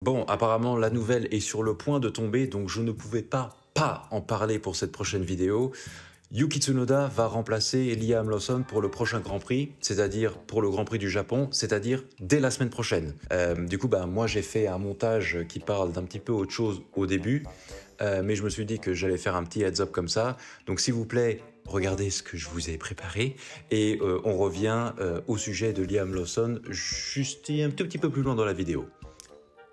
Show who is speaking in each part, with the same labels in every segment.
Speaker 1: Bon, apparemment la nouvelle est sur le point de tomber, donc je ne pouvais pas en parler pour cette prochaine vidéo. Yuki Tsunoda va remplacer Liam Lawson pour le prochain Grand Prix, c'est-à-dire pour le Grand Prix du Japon, c'est-à-dire dès la semaine prochaine. Du coup, moi j'ai fait un montage qui parle d'un petit peu autre chose au début, mais je me suis dit que j'allais faire un petit heads up comme ça. Donc s'il vous plaît, regardez ce que je vous ai préparé et on revient au sujet de Liam Lawson juste un tout petit peu plus loin dans la vidéo.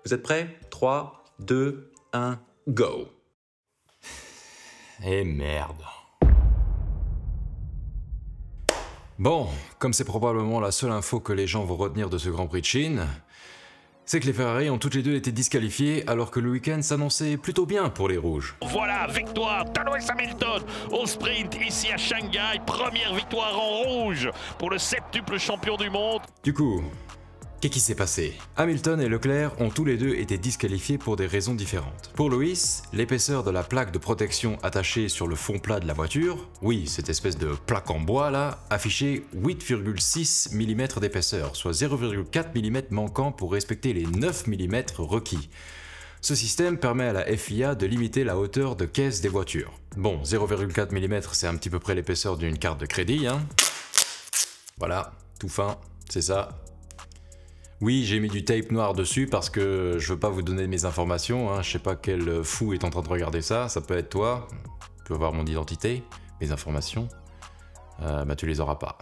Speaker 1: Vous êtes prêts? 3, 2, 1, go!
Speaker 2: Eh merde. Bon, comme c'est probablement la seule info que les gens vont retenir de ce Grand Prix de Chine, c'est que les Ferrari ont toutes les deux été disqualifiés alors que le week-end s'annonçait plutôt bien pour les rouges.
Speaker 3: Voilà, victoire d'Lewis Hamilton au sprint ici à Shanghai. Première victoire en rouge pour le septuple champion du monde.
Speaker 2: Du coup, qu'est-ce qui s'est passé? Hamilton et Leclerc ont tous les deux été disqualifiés pour des raisons différentes. Pour Lewis, l'épaisseur de la plaque de protection attachée sur le fond plat de la voiture, oui, cette espèce de plaque en bois là, affichait 8,6 mm d'épaisseur, soit 0,4 mm manquant pour respecter les 9 mm requis. Ce système permet à la FIA de limiter la hauteur de caisse des voitures. Bon, 0,4 mm c'est un petit peu près l'épaisseur d'une carte de crédit, hein. Voilà, tout fin, c'est ça. Oui, j'ai mis du tape noir dessus parce que je veux pas vous donner mes informations, hein. Je sais pas quel fou est en train de regarder ça, ça peut être toi, tu peux avoir mon identité, mes informations, tu les auras pas.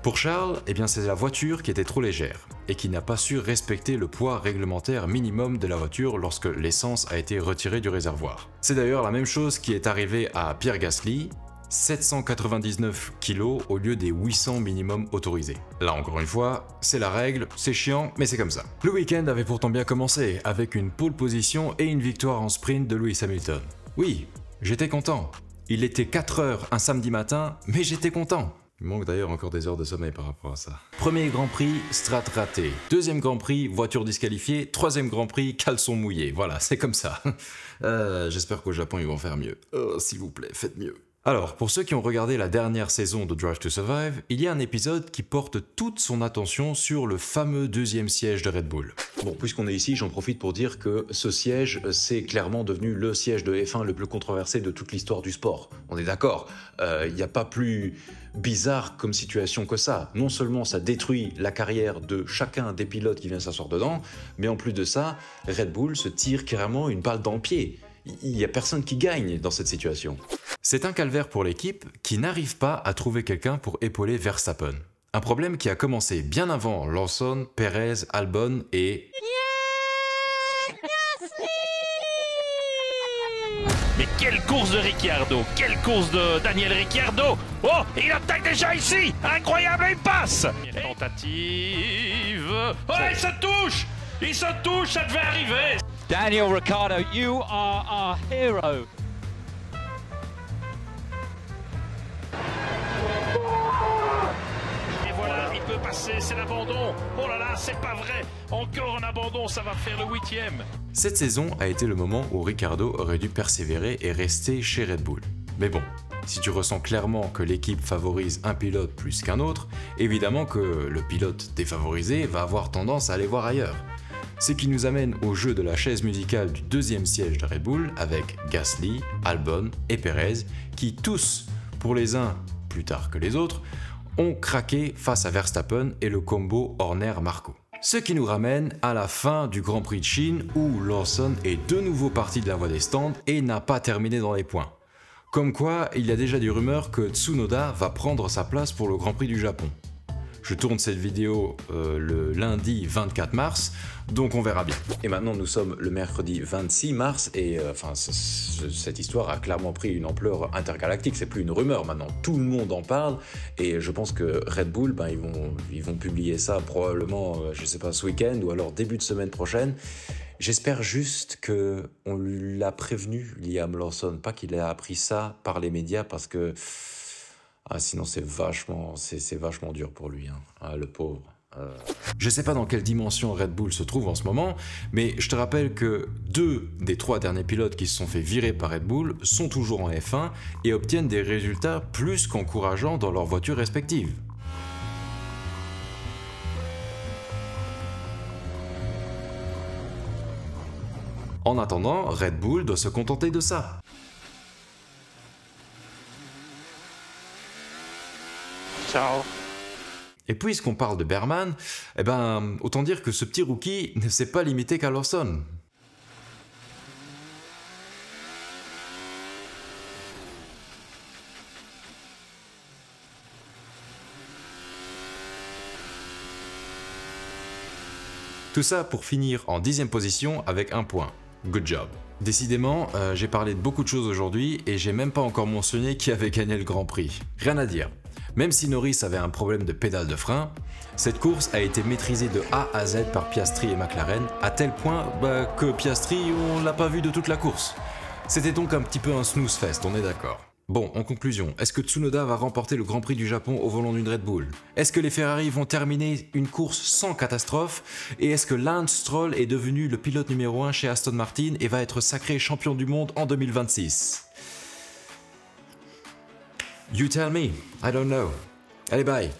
Speaker 2: Pour Charles, eh bien c'est la voiture qui était trop légère et qui n'a pas su respecter le poids réglementaire minimum de la voiture lorsque l'essence a été retirée du réservoir. C'est d'ailleurs la même chose qui est arrivée à Pierre Gasly, 799 kg au lieu des 800 minimum autorisés. Là encore une fois, c'est la règle, c'est chiant, mais c'est comme ça. Le week-end avait pourtant bien commencé, avec une pole position et une victoire en sprint de Lewis Hamilton. Oui, j'étais content. Il était 4 heures un samedi matin, mais j'étais content. Il manque d'ailleurs encore des heures de sommeil par rapport à ça. Premier Grand Prix, strat raté. Deuxième Grand Prix, voiture disqualifiée. Troisième Grand Prix, caleçon mouillé. Voilà, c'est comme ça. J'espère qu'au Japon ils vont faire mieux. S'il vous plaît, faites mieux. Alors, pour ceux qui ont regardé la dernière saison de Drive to Survive, il y a un épisode qui porte toute son attention sur le fameux deuxième siège de Red Bull.
Speaker 1: Bon, puisqu'on est ici, j'en profite pour dire que ce siège, c'est clairement devenu le siège de F1 le plus controversé de toute l'histoire du sport. On est d'accord, il n'y a pas plus bizarre comme situation que ça. Non seulement ça détruit la carrière de chacun des pilotes qui vient s'asseoir dedans, mais en plus de ça, Red Bull se tire carrément une balle dans le pied. Il n'y a personne qui gagne dans cette situation.
Speaker 2: C'est un calvaire pour l'équipe qui n'arrive pas à trouver quelqu'un pour épauler Verstappen. Un problème qui a commencé bien avant Lawson, Perez, Albon et...
Speaker 3: Mais quelle course de Ricciardo! Quelle course de Daniel Ricciardo! Oh, il attaque déjà ici! Incroyable, il passe! Tentative... Oh, il se touche! Il se touche, ça devait arriver!
Speaker 4: Daniel Ricciardo, you are our hero.
Speaker 3: Et voilà, il peut passer, c'est l'abandon. Oh là là, c'est pas vrai. Encore un abandon, ça va faire le 8e.
Speaker 2: Cette saison a été le moment où Ricciardo aurait dû persévérer et rester chez Red Bull. Mais bon, si tu ressens clairement que l'équipe favorise un pilote plus qu'un autre, évidemment que le pilote défavorisé va avoir tendance à aller voir ailleurs. Ce qui nous amène au jeu de la chaise musicale du deuxième siège de Red Bull avec Gasly, Albon et Perez qui tous, pour les uns plus tard que les autres, ont craqué face à Verstappen et le combo Horner-Marco. Ce qui nous ramène à la fin du Grand Prix de Chine où Lawson est de nouveau parti de la voie des stands et n'a pas terminé dans les points. Comme quoi, il y a déjà des rumeurs que Tsunoda va prendre sa place pour le Grand Prix du Japon. Je tourne cette vidéo le lundi 24 mars, donc on verra bien.
Speaker 1: Et maintenant nous sommes le mercredi 26 mars et cette histoire a clairement pris une ampleur intergalactique, c'est plus une rumeur maintenant, tout le monde en parle et je pense que Red Bull, ils vont publier ça probablement, je sais pas, ce week-end ou alors début de semaine prochaine. J'espère juste qu'on l'a prévenu, Liam Lawson, pas qu'il ait appris ça par les médias parce que... sinon c'est vachement dur pour lui, hein. Le pauvre.
Speaker 2: Je sais pas dans quelle dimension Red Bull se trouve en ce moment, mais je te rappelle que 2 des 3 derniers pilotes qui se sont fait virer par Red Bull sont toujours en F1 et obtiennent des résultats plus qu'encourageants dans leurs voitures respectives. En attendant, Red Bull doit se contenter de ça.
Speaker 3: Ciao.
Speaker 2: Et puisqu'on parle de Berman, eh ben, autant dire que ce petit rookie ne s'est pas limité qu'à Lawson. Tout ça pour finir en 10e position avec un point. Good job. Décidément, j'ai parlé de beaucoup de choses aujourd'hui et j'ai même pas encore mentionné qui avait gagné le Grand Prix. Rien à dire. Même si Norris avait un problème de pédale de frein, cette course a été maîtrisée de A à Z par Piastri et McLaren, à tel point que Piastri, on l'a pas vu de toute la course. C'était donc un petit peu un snooze fest, on est d'accord. Bon, en conclusion, est-ce que Tsunoda va remporter le Grand Prix du Japon au volant d'une Red Bull? Est-ce que les Ferrari vont terminer une course sans catastrophe? Et est-ce que Lance Stroll est devenu le pilote numéro 1 chez Aston Martin et va être sacré champion du monde en 2026? You tell me, I don't know. Allez, bye.